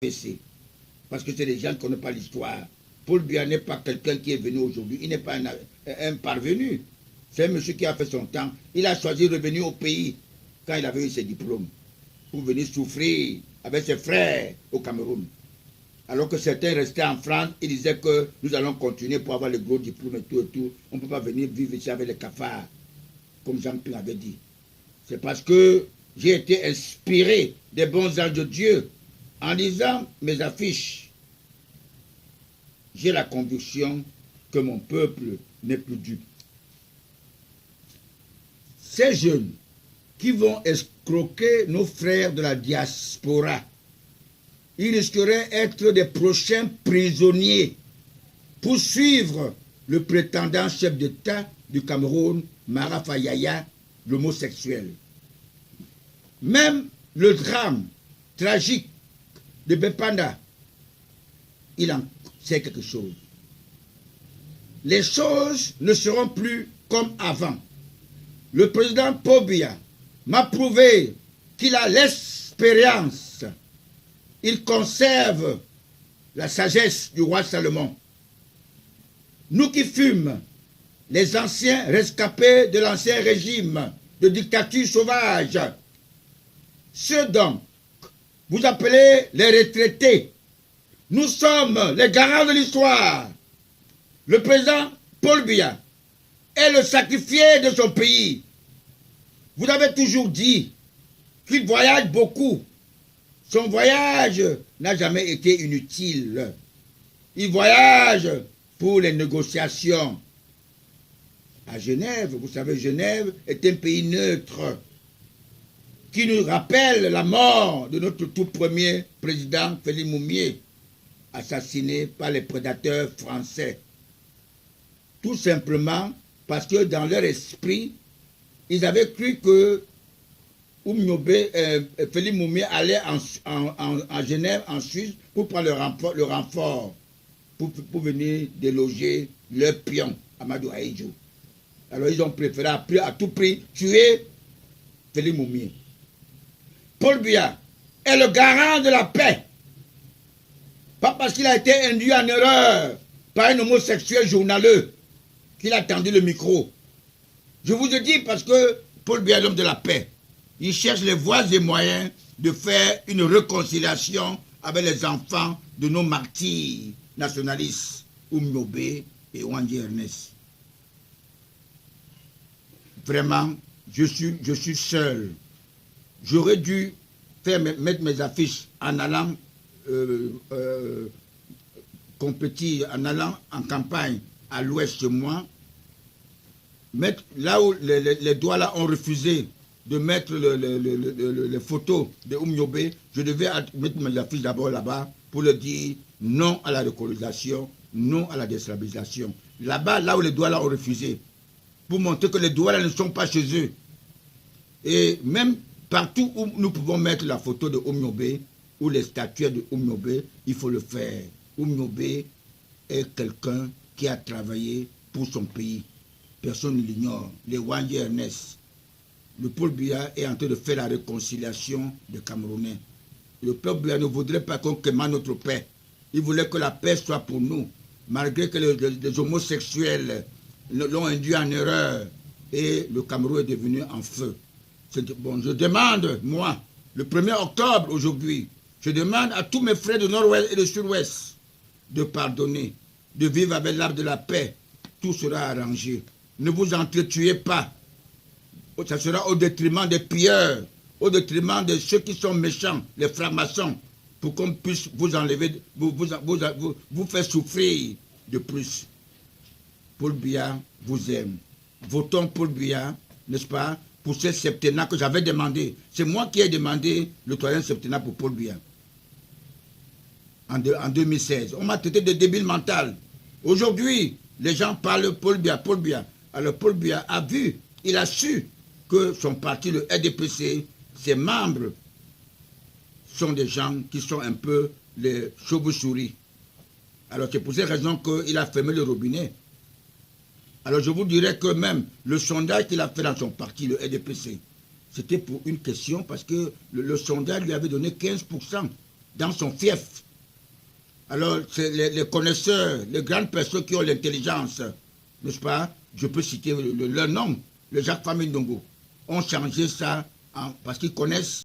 PC. Parce que c'est des gens qui ne connaissent pas l'histoire. Paul Biya n'est pas quelqu'un qui est venu aujourd'hui. Il n'est pas un parvenu. C'est un monsieur qui a fait son temps. Il a choisi de revenir au pays quand il avait eu ses diplômes. Pour venir souffrir avec ses frères au Cameroun. Alors que certains restaient en France, ils disaient que nous allons continuer pour avoir le gros diplôme et tout et tout. On ne peut pas venir vivre ici avec les cafards, comme Jean-Pierre avait dit. C'est parce que j'ai été inspiré des bons anges de Dieu en lisant mes affiches. J'ai la conviction que mon peuple n'est plus dupe. Ces jeunes qui vont escroquer nos frères de la diaspora, ils risqueraient d'être des prochains prisonniers pour suivre le prétendant chef d'État du Cameroun, Marafa Yaya, l'homosexuel. Même le drame tragique de Bepanda, il en sait quelque chose. Les choses ne seront plus comme avant. Le président Paul Biya m'a prouvé qu'il a l'expérience. Il conserve la sagesse du roi Salomon. Nous qui fûmes les anciens rescapés de l'ancien régime de dictature sauvage, ceux donc, vous appelez les retraités, nous sommes les garants de l'histoire. Le président Paul Biya est le sacrifié de son pays. Vous avez toujours dit qu'il voyage beaucoup. Son voyage n'a jamais été inutile. Il voyage pour les négociations. À Genève, vous savez, Genève est un pays neutre qui nous rappelle la mort de notre tout premier président, Félix Moumié, assassiné par les prédateurs français. Tout simplement parce que dans leur esprit, ils avaient cru que Félix Moumié allait en Genève, en Suisse, pour prendre le renfort pour venir déloger leur pion, Amadou Ahidjo. Alors ils ont préféré à tout prix tuer Félix Moumié. Paul Biya est le garant de la paix. Pas parce qu'il a été induit en erreur par un homosexuel journaleux qu'il a tendu le micro. Je vous ai dit parce que Paul Biya est l'homme de la paix. Il cherche les voies et moyens de faire une réconciliation avec les enfants de nos martyrs nationalistes, Oumyobé et Wandji Ernest. Vraiment, je suis seul. J'aurais dû mettre mes affiches en allant compétir, en allant en campagne à l'ouest de moi. Mettre, là où les Douala ont refusé de mettre les photos de Oumyobé, je devais mettre mes affiches d'abord là-bas pour leur dire non à la recolonisation, non à la déstabilisation. Là-bas, là où les Douala ont refusé, pour montrer que les Douala ne sont pas chez eux. Et même partout où nous pouvons mettre la photo de Oumyobé ou les statues de Oumyobé, il faut le faire. Oumyobé est quelqu'un qui a travaillé pour son pays. Personne ne l'ignore. Les Wandji Ernest. Le Paul Biya est en train de faire la réconciliation des Camerounais. Le peuple Biya ne voudrait pas qu'on quémande notre paix. Il voulait que la paix soit pour nous. Malgré que les homosexuels l'ont induit en erreur. Et le Cameroun est devenu en feu. Bon, je demande, moi, le 1er octobre aujourd'hui, je demande à tous mes frères du nord-ouest et du sud-ouest de pardonner, de vivre avec l'arbre de la paix. Tout sera arrangé. Ne vous entretuez pas. Ça sera au détriment des pilleurs, au détriment de ceux qui sont méchants, les francs-maçons, pour qu'on puisse vous enlever, vous faire souffrir de plus. Paul Biya vous aime. Votons Paul Biya, n'est-ce pas, pour ce septennat que j'avais demandé. C'est moi qui ai demandé le 3e septennat pour Paul Biya. En 2016. On m'a traité de débile mental. Aujourd'hui, les gens parlent Paul Biya, Paul Biya. Alors Paul Biya a vu, il a su que son parti, le RDPC, ses membres sont des gens qui sont un peu les chauves-souris. Alors c'est pour cette raison qu'il a fermé le robinet. Alors je vous dirais que même le sondage qu'il a fait dans son parti, le RDPC, c'était pour une question parce que le sondage lui avait donné 15% dans son fief. Alors, c'est les connaisseurs, les grandes personnes qui ont l'intelligence, n'est-ce pas? Je peux citer leur nom, le Jacques Famille Ndongo, ont changé ça parce qu'ils connaissent